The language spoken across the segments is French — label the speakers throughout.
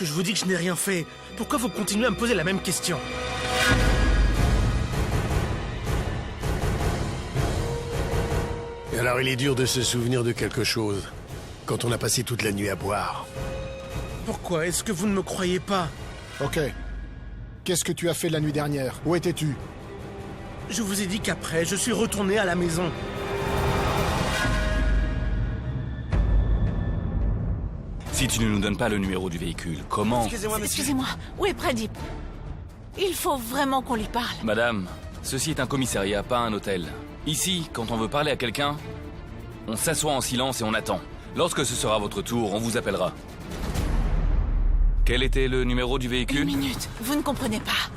Speaker 1: que je vous dis que je n'ai rien fait, pourquoi vous continuez à me poser la même question?
Speaker 2: Et alors il est dur de se souvenir de quelque chose, quand on a passé toute la nuit à boire.
Speaker 1: Pourquoi est-ce que vous ne me croyez pas?
Speaker 3: Ok. Qu'est-ce que tu as fait la nuit dernière? Où étais-tu?
Speaker 1: Je vous ai dit qu'après, je suis retourné à la maison.
Speaker 4: Si tu ne nous donnes pas le numéro du véhicule, comment...
Speaker 5: Excusez-moi, monsieur. Excusez-moi. Où est Pradip? Il faut vraiment qu'on lui parle.
Speaker 4: Madame, ceci est un commissariat, pas un hôtel. Ici, quand on veut parler à quelqu'un, on s'assoit en silence et on attend. Lorsque ce sera votre tour, on vous appellera. Quel était le numéro du véhicule?
Speaker 5: Une minute, vous ne comprenez pas.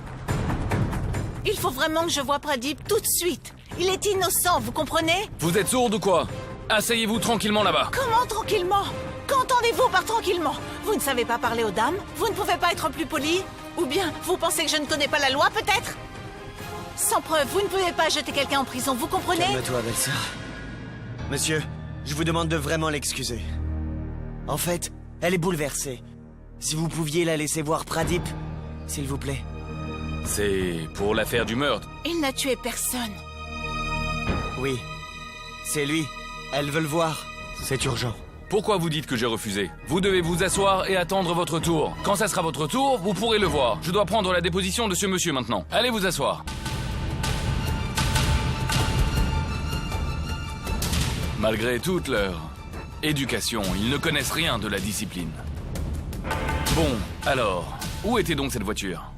Speaker 5: Il faut vraiment que je voie Pradip tout de suite. Il est innocent, vous comprenez?
Speaker 4: Vous êtes sourde ou quoi? Asseyez-vous tranquillement là-bas.
Speaker 5: Comment tranquillement? Qu'entendez-vous par tranquillement? Vous ne savez pas parler aux dames? Vous ne pouvez pas être plus poli? Ou bien, vous pensez que je ne connais pas la loi, peut-être? Sans preuve, vous ne pouvez pas jeter quelqu'un en prison, vous comprenez?
Speaker 6: Calme-toi, belle-sœur. Monsieur, je vous demande de vraiment l'excuser. En fait, elle est bouleversée. Si vous pouviez la laisser voir Pradip, s'il vous plaît.
Speaker 4: C'est pour l'affaire du meurtre.
Speaker 5: Il n'a tué personne.
Speaker 6: Oui, c'est lui. Elle veut le voir. C'est urgent.
Speaker 4: Pourquoi vous dites que j'ai refusé? Vous devez vous asseoir et attendre votre tour. Quand ça sera votre tour, vous pourrez le voir. Je dois prendre la déposition de ce monsieur maintenant. Allez vous asseoir. Malgré toute leur éducation, ils ne connaissent rien de la discipline. Bon, alors, où était donc cette voiture?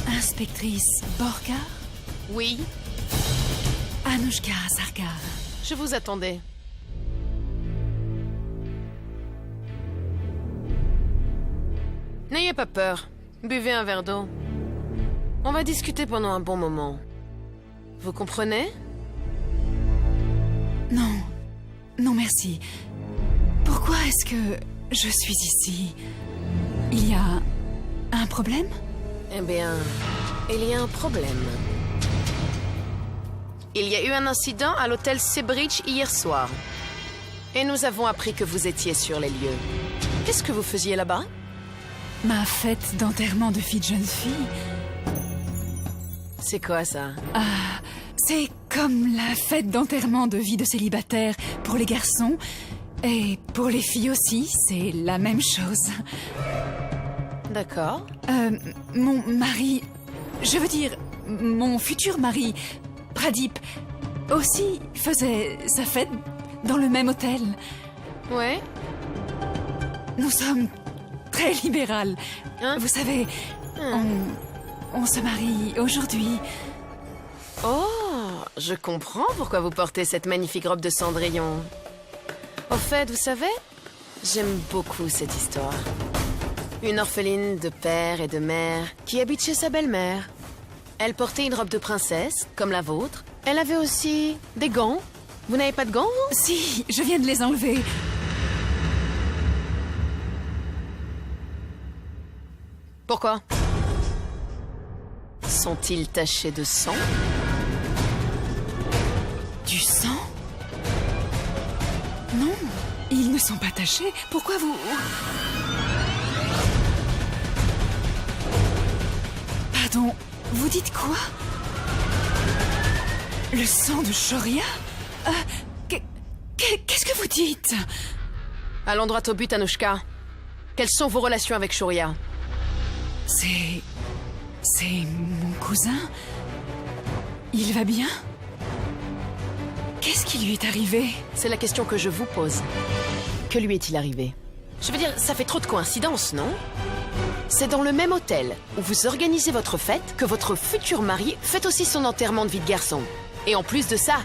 Speaker 7: Inspectrice Borka?
Speaker 8: Oui,
Speaker 7: Anushka Sarkar.
Speaker 8: je vous attendais. N'ayez pas peur. Buvez un verre d'eau. On va discuter pendant un bon moment. Vous comprenez?
Speaker 7: Non. Non, merci. Pourquoi est-ce que je suis ici? Il y a un problème?
Speaker 8: Eh bien, il y a un problème. Il y a eu un incident à l'hôtel Seabridge hier soir. Et nous avons appris que vous étiez sur les lieux. Qu'est-ce que vous faisiez là-bas?
Speaker 7: Ma fête d'enterrement de fille de jeune fille.
Speaker 8: C'est quoi ça?
Speaker 7: C'est comme la fête d'enterrement de vie de célibataire pour les garçons. Et pour les filles aussi, c'est la même chose.
Speaker 8: D'accord.
Speaker 7: Mon mari... Je veux dire, mon futur mari, Pradip, aussi faisait sa fête dans le même hôtel.
Speaker 8: Ouais.
Speaker 7: Nous sommes très libérales.
Speaker 8: Hein?
Speaker 7: Vous savez, on se marie aujourd'hui.
Speaker 8: Oh, je comprends pourquoi vous portez cette magnifique robe de cendrillon. Au fait, vous savez, j'aime beaucoup cette histoire. Une orpheline de père et de mère qui habite chez sa belle-mère. Elle portait une robe de princesse, comme la vôtre. Elle avait aussi des gants. Vous n'avez pas de gants, vous?
Speaker 7: Si, je viens de les enlever.
Speaker 8: Pourquoi? Sont-ils tachés de sang?
Speaker 7: Du sang? Non, ils ne sont pas tachés. Pourquoi vous... Pardon, vous dites quoi? Le sang de Shoria? Qu'est-ce que vous dites?
Speaker 8: Allons droit au but, Anushka. Quelles sont vos relations avec Shoria?
Speaker 7: C'est mon cousin. Il va bien? Qu'est-ce qui lui est arrivé?
Speaker 8: C'est la question que je vous pose. Que lui est-il arrivé? Je veux dire, ça fait trop de coïncidences, non? C'est dans le même hôtel où vous organisez votre fête que votre futur mari fait aussi son enterrement de vie de garçon. Et en plus de ça,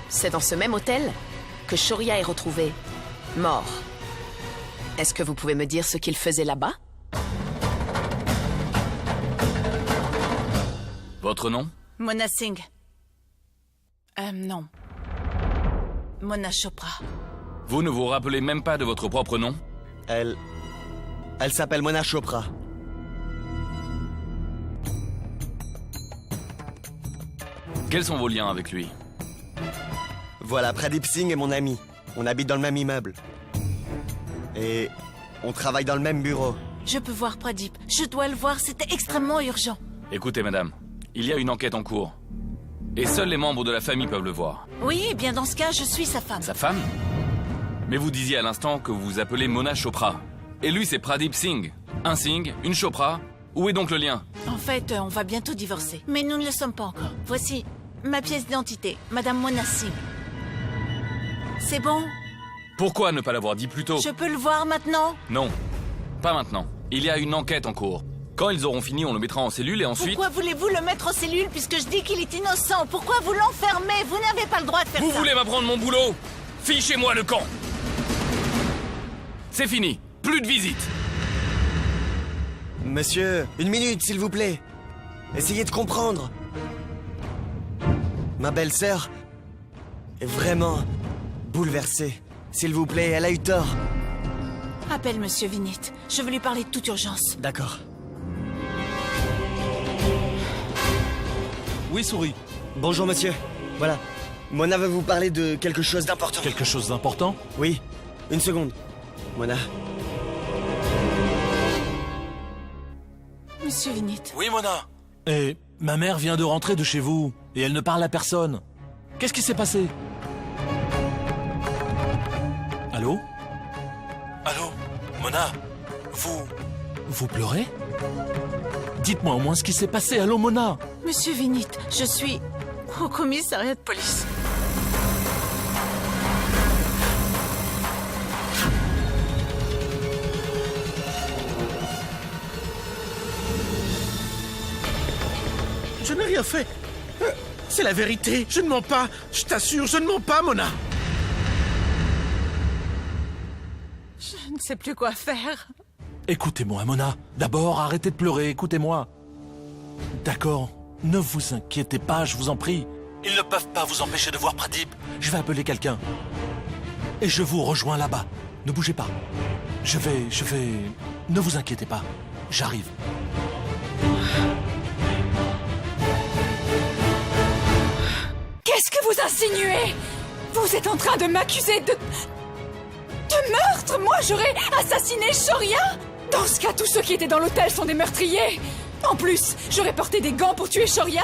Speaker 8: c'est dans ce même hôtel que Shoria est retrouvé, mort. Est-ce que vous pouvez me dire ce qu'il faisait là-bas?
Speaker 4: Votre nom?
Speaker 5: Mona Singh.
Speaker 7: Non.
Speaker 5: Mona Chopra.
Speaker 4: Vous ne vous rappelez même pas de votre propre nom?
Speaker 6: Elle s'appelle Mona Chopra.
Speaker 4: Quels sont vos liens avec lui?
Speaker 6: Voilà, Pradip Singh est mon ami. On habite dans le même immeuble. Et on travaille dans le même bureau.
Speaker 5: Je peux voir Pradip. Je dois le voir, c'était extrêmement urgent.
Speaker 4: Écoutez, madame, il y a une enquête en cours. Et seuls les membres de la famille peuvent le voir.
Speaker 5: Oui, eh bien dans ce cas, je suis sa femme.
Speaker 4: Sa femme? Mais vous disiez à l'instant que vous vous appelez Mona Chopra. Et lui, c'est Pradip Singh. Un Singh, une Chopra. Où est donc le lien?
Speaker 5: En fait, on va bientôt divorcer. Mais nous ne le sommes pas encore. Voici ma pièce d'identité, Madame Mona Singh. C'est bon?
Speaker 4: Pourquoi ne pas l'avoir dit plus tôt?
Speaker 5: Je peux le voir maintenant?
Speaker 4: Non, pas maintenant. Il y a une enquête en cours. Quand ils auront fini, on le mettra en cellule et ensuite...
Speaker 5: Pourquoi voulez-vous le mettre en cellule puisque je dis qu'il est innocent? Pourquoi vous l'enfermez? Vous n'avez pas le droit de faire
Speaker 4: Vous
Speaker 5: ça.
Speaker 4: voulez m'apprendre mon boulot? Fichez-moi le camp! C'est fini. Plus de visites.
Speaker 6: Monsieur, une minute, s'il vous plaît. Essayez de comprendre. Ma belle-sœur est vraiment bouleversée. S'il vous plaît, elle a eu tort.
Speaker 5: Appelle Monsieur Vinit. Je veux lui parler de toute urgence.
Speaker 6: D'accord.
Speaker 9: Oui, souris.
Speaker 6: Bonjour, monsieur. Voilà. Mona veut vous parler de quelque chose d'important.
Speaker 9: Quelque chose d'important?
Speaker 6: Oui. Une seconde. Mona.
Speaker 5: Monsieur Vinit.
Speaker 9: Oui, Mona. Et ma mère vient de rentrer de chez vous, et elle ne parle à personne. Qu'est-ce qui s'est passé? Allô? Allô? Mona? Vous pleurez? Dites-moi au moins ce qui s'est passé. Allô, Mona?
Speaker 5: Monsieur Vinit, je suis au commissariat de police.
Speaker 1: Je n'ai rien fait. C'est la vérité. Je ne mens pas. Je t'assure, je ne mens pas, Mona.
Speaker 5: Je ne sais plus quoi faire.
Speaker 9: Écoutez-moi, Mona. D'abord, arrêtez de pleurer, écoutez-moi. D'accord, ne vous inquiétez pas, je vous en prie. Ils ne peuvent pas vous empêcher de voir Pradip. Je vais appeler quelqu'un. Et je vous rejoins là-bas. Ne bougez pas. Je vais... Ne vous inquiétez pas. J'arrive.
Speaker 7: Qu'est-ce que vous insinuez? Vous êtes en train de m'accuser de meurtre? Moi, j'aurais assassiné Shoria? Dans ce cas, tous ceux qui étaient dans l'hôtel sont des meurtriers. En plus, j'aurais porté des gants pour tuer Shoria?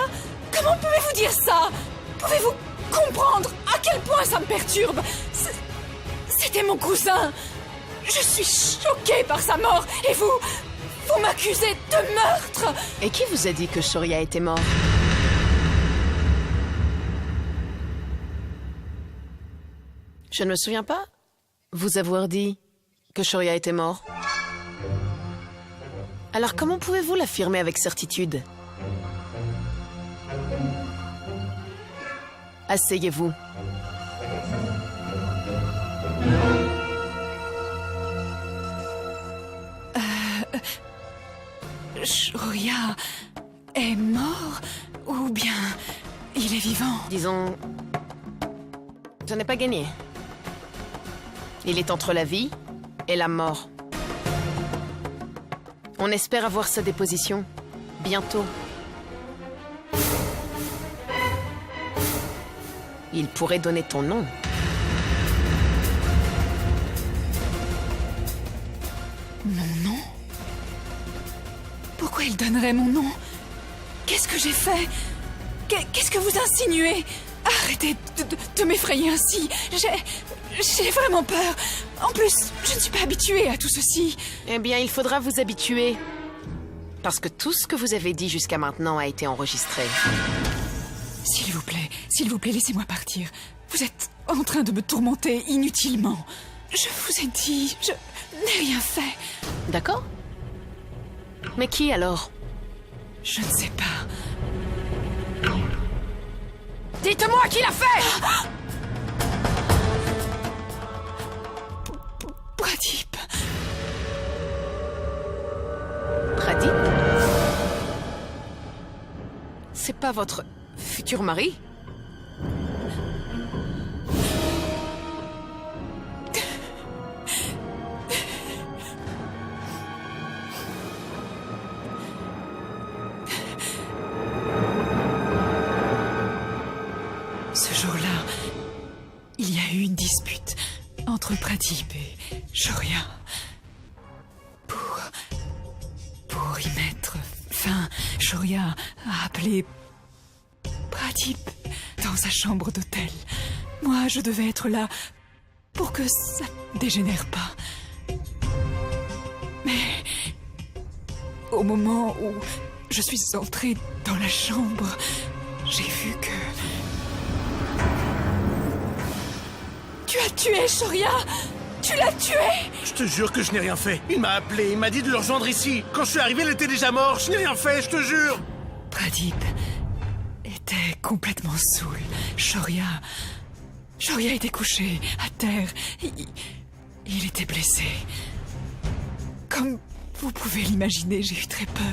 Speaker 7: Comment pouvez-vous dire ça? Pouvez-vous comprendre à quel point ça me perturbe? C'était mon cousin. Je suis choquée par sa mort et vous m'accusez de meurtre.
Speaker 8: Et qui vous a dit que Shoria était mort? Je ne me souviens pas vous avoir dit que Shoria était mort. Alors comment pouvez-vous l'affirmer avec certitude? Asseyez-vous.
Speaker 7: Shoria est mort ou bien il est vivant?
Speaker 8: Disons... Ce n'est pas gagné. Il est entre la vie et la mort. On espère avoir sa déposition bientôt. Il pourrait donner ton nom.
Speaker 7: Mon nom? Pourquoi il donnerait mon nom? Qu'est-ce que j'ai fait? Qu'est-ce que vous insinuez? Arrêtez de m'effrayer ainsi. J'ai vraiment peur. En plus, je ne suis pas habituée à tout ceci.
Speaker 8: Eh bien, il faudra vous habituer. Parce que tout ce que vous avez dit jusqu'à maintenant a été enregistré.
Speaker 7: S'il vous plaît, laissez-moi partir. Vous êtes en train de me tourmenter inutilement. Je vous ai dit, je n'ai rien fait.
Speaker 8: D'accord? Mais qui alors?
Speaker 7: Je ne sais pas.
Speaker 8: Dites-moi qui l'a fait!
Speaker 7: Pradip.
Speaker 8: Pradip? C'est pas votre futur mari?
Speaker 7: Ce jour-là, il y a eu une dispute entre Pradip et Shoria. Pour y mettre fin, Shoria a appelé Pradip dans sa chambre d'hôtel. Moi, je devais être là pour que ça ne dégénère pas. Mais au moment où je suis entrée dans la chambre, j'ai vu que... Tu as tué Shoria! Tu l'as tué!
Speaker 1: Je te jure que je n'ai rien fait. Il m'a appelé, il m'a dit de le rejoindre ici. Quand je suis arrivé, elle était déjà morte. Je n'ai rien fait, je te jure.
Speaker 7: Pradip était complètement saoul. Shoria était couché à terre. Il était blessé. Comme vous pouvez l'imaginer, j'ai eu très peur.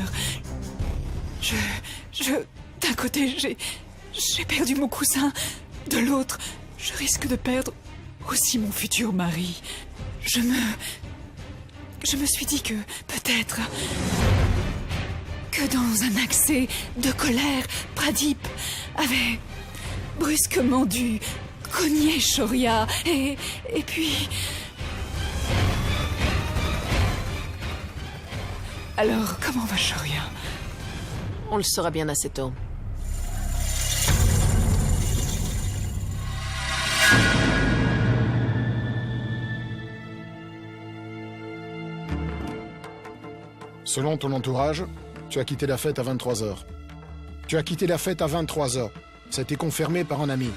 Speaker 7: D'un côté, j'ai perdu mon cousin. De l'autre, je risque de perdre aussi mon futur mari. Je me suis dit que peut-être que dans un accès de colère, Pradip avait brusquement dû cogner Shoria et puis... Alors, comment va Shoria?
Speaker 8: On le saura bien assez tôt.
Speaker 3: Selon ton entourage, tu as quitté la fête à 23h. Tu as quitté la fête à 23h. Ça a été confirmé par un ami.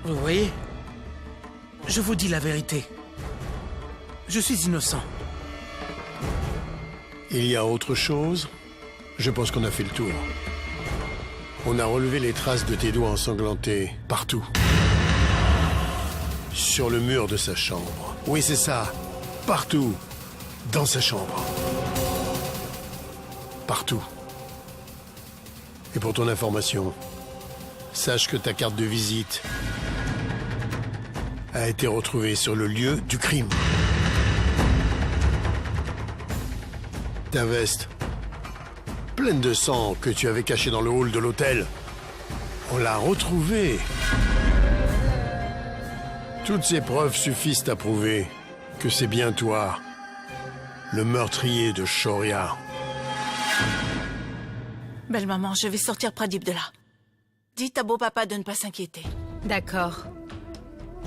Speaker 1: Vous voyez? Je vous dis la vérité. Je suis innocent.
Speaker 2: Il y a autre chose? Je pense qu'on a fait le tour. On a relevé les traces de tes doigts ensanglantés partout. Sur le mur de sa chambre. Oui, c'est ça. Partout. Dans sa chambre. Partout. Et pour ton information, sache que ta carte de visite a été retrouvée sur le lieu du crime. Ta veste, pleine de sang que tu avais cachée dans le hall de l'hôtel, on l'a retrouvée. Toutes ces preuves suffisent à prouver que c'est bien toi, le meurtrier de Shoria.
Speaker 5: Belle maman, je vais sortir Pradip de là. Dites à beau papa de ne pas s'inquiéter.
Speaker 10: D'accord.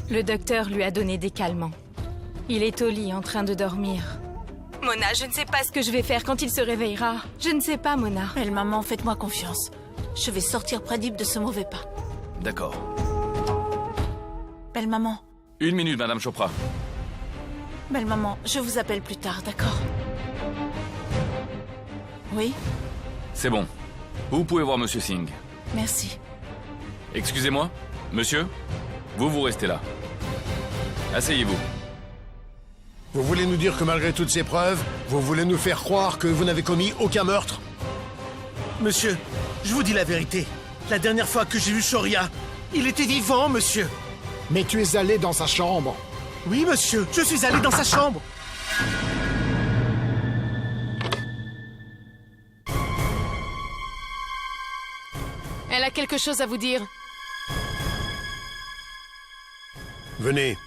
Speaker 10: Le docteur lui a donné des calmants. Il est au lit en train de dormir. Mona, je ne sais pas ce que je vais faire quand il se réveillera. Je ne sais pas, Mona.
Speaker 5: Belle maman, faites-moi confiance. Je vais sortir Pradip de ce mauvais pas.
Speaker 4: D'accord.
Speaker 5: Belle maman.
Speaker 4: 1 minute, Madame Chopra.
Speaker 5: Belle maman, je vous appelle plus tard, d'accord? Oui?
Speaker 4: C'est bon. Vous pouvez voir Monsieur Singh.
Speaker 5: Merci.
Speaker 4: Excusez-moi, monsieur, vous restez là. Asseyez-vous.
Speaker 2: Vous voulez nous dire que malgré toutes ces preuves, vous voulez nous faire croire que vous n'avez commis aucun meurtre?
Speaker 1: Monsieur, je vous dis la vérité. La dernière fois que j'ai vu Shoria, il était vivant, monsieur.
Speaker 3: Mais tu es allé dans sa chambre.
Speaker 1: Oui, monsieur, je suis allé dans sa chambre.
Speaker 8: Elle a quelque chose à vous dire.
Speaker 2: Venez.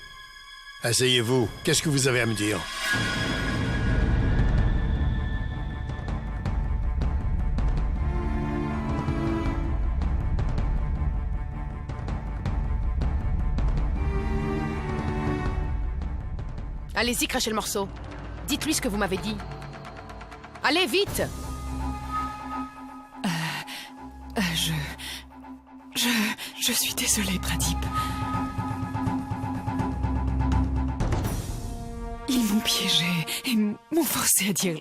Speaker 2: Asseyez-vous. Qu'est-ce que vous avez à me dire?
Speaker 8: Allez-y, crachez le morceau. Dites-lui ce que vous m'avez dit. Allez, vite!
Speaker 7: Je suis désolée, Pradip. Ils m'ont piégée et m'ont forcé à dire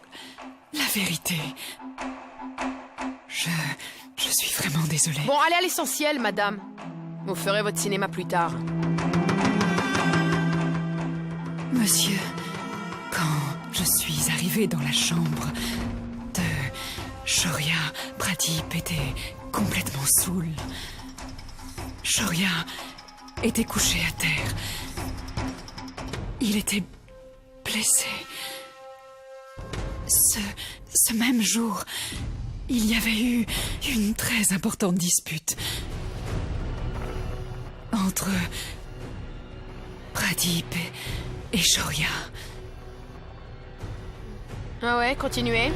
Speaker 7: la vérité. Je suis vraiment désolée.
Speaker 8: Bon, allez à l'essentiel, madame. Vous ferez votre cinéma plus tard.
Speaker 7: Monsieur, quand je suis arrivée dans la chambre de Shoria, Pradip était complètement saoul. Shoria était couché à terre. Il était blessé. Ce même jour, il y avait eu une très importante dispute. entre Pradip et Shoria.
Speaker 8: Ah ouais, continuez.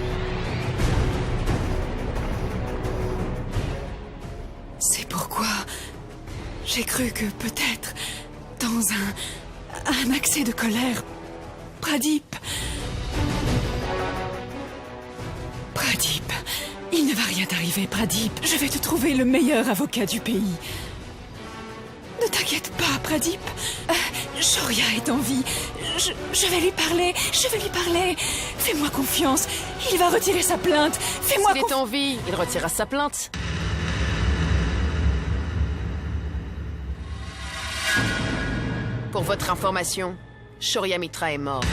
Speaker 7: C'est pourquoi j'ai cru que peut-être, dans un accès de colère, Pradip, il ne va rien t'arriver, Pradip. Je vais te trouver le meilleur avocat du pays. Ne t'inquiète pas, Pradip. Shoria est en vie. Je vais lui parler. Fais-moi confiance. Il va retirer sa plainte. Fais-moi
Speaker 8: confiance. S'il est en vie, il retirera sa plainte. Pour votre information, Shoria Mitra est mort.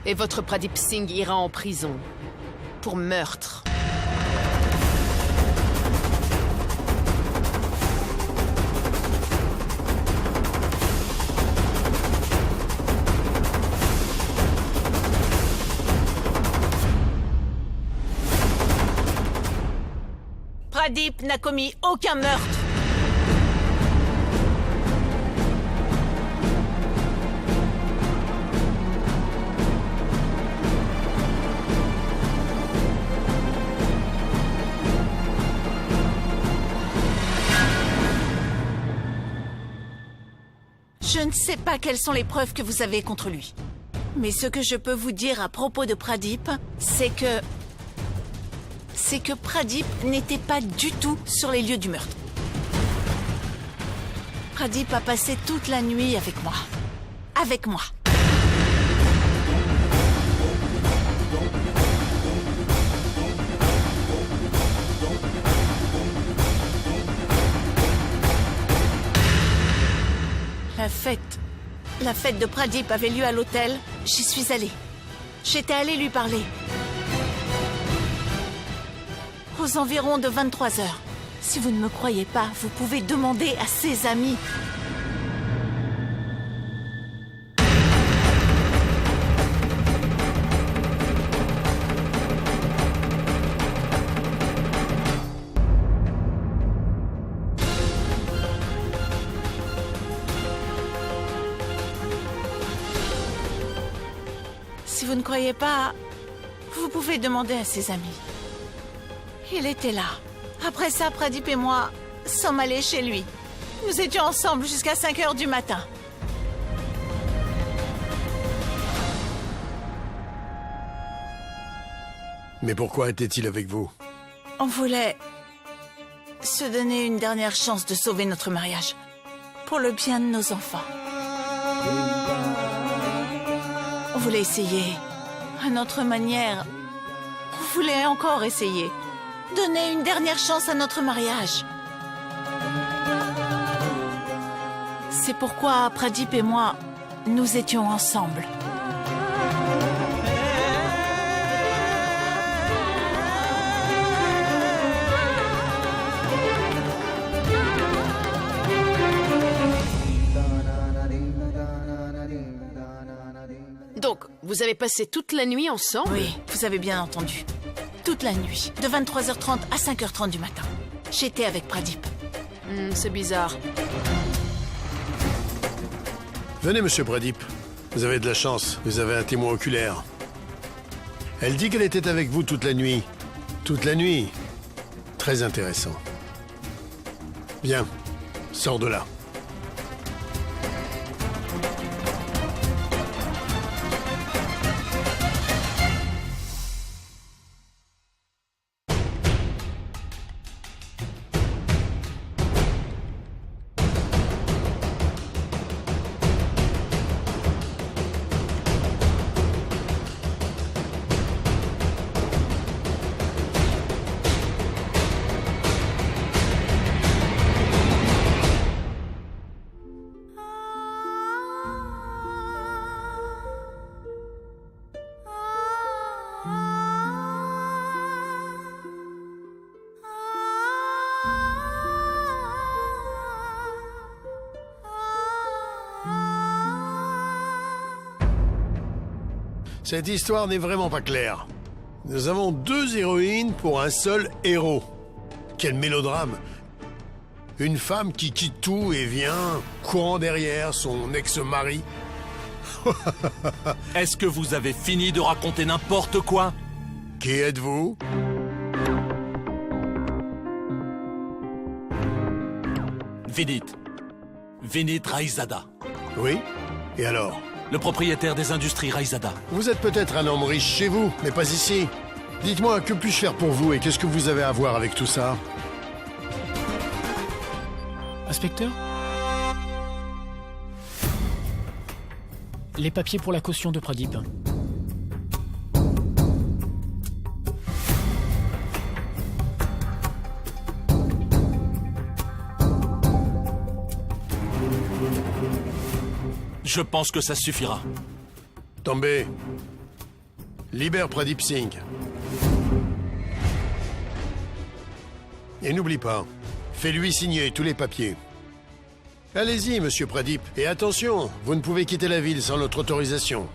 Speaker 8: Et votre Pradip Singh ira en prison. Pour meurtre.
Speaker 5: Pradip n'a commis aucun meurtre. Je ne sais pas quelles sont les preuves que vous avez contre lui. Mais ce que je peux vous dire à propos de Pradip, c'est que Pradip n'était pas du tout sur les lieux du meurtre. Pradip a passé toute la nuit avec moi. Avec moi. La fête de Pradip avait lieu à l'hôtel. J'y suis allée. J'étais allée lui parler. Aux environs de 23 heures. Si vous ne me croyez pas, vous pouvez demander à ses amis. Si vous ne croyez pas, vous pouvez demander à ses amis. Il était là. Après ça, Pradip et moi sommes allés chez lui. Nous étions ensemble jusqu'à 5 heures du matin.
Speaker 2: Mais pourquoi était-il avec vous?
Speaker 5: On voulait se donner une dernière chance de sauver notre mariage. Pour le bien de nos enfants. On voulait essayer. À notre manière. On voulait encore essayer. Donner une dernière chance à notre mariage. C'est pourquoi Pradip et moi, nous étions ensemble.
Speaker 8: Donc, vous avez passé toute la nuit ensemble?
Speaker 5: Oui, vous avez bien entendu. Toute la nuit, de 23h30 à 5h30 du matin. J'étais avec Pradip.
Speaker 8: C'est bizarre.
Speaker 2: Venez, monsieur Pradip. Vous avez de la chance, vous avez un témoin oculaire. Elle dit qu'elle était avec vous toute la nuit. Toute la nuit. Très intéressant. Viens, sors de là. Cette histoire n'est vraiment pas claire. Nous avons 2 héroïnes pour un seul héros. Quel mélodrame! Une femme qui quitte tout et vient, courant derrière son ex-mari.
Speaker 9: Est-ce que vous avez fini de raconter n'importe quoi?
Speaker 2: Qui êtes-vous?
Speaker 9: Vinit. Vinit Raizada.
Speaker 2: Oui? Et alors?
Speaker 9: Le propriétaire des industries Raizada.
Speaker 2: Vous êtes peut-être un homme riche chez vous, mais pas ici. Dites-moi, que puis-je faire pour vous et qu'est-ce que vous avez à voir avec tout ça?
Speaker 11: Inspecteur? Les papiers pour la caution de Pradip.
Speaker 9: Je pense que ça suffira.
Speaker 2: Tombez. Libère Pradip Singh. Et n'oublie pas, fais-lui signer tous les papiers. Allez-y, monsieur Pradip. Et attention, vous ne pouvez quitter la ville sans notre autorisation.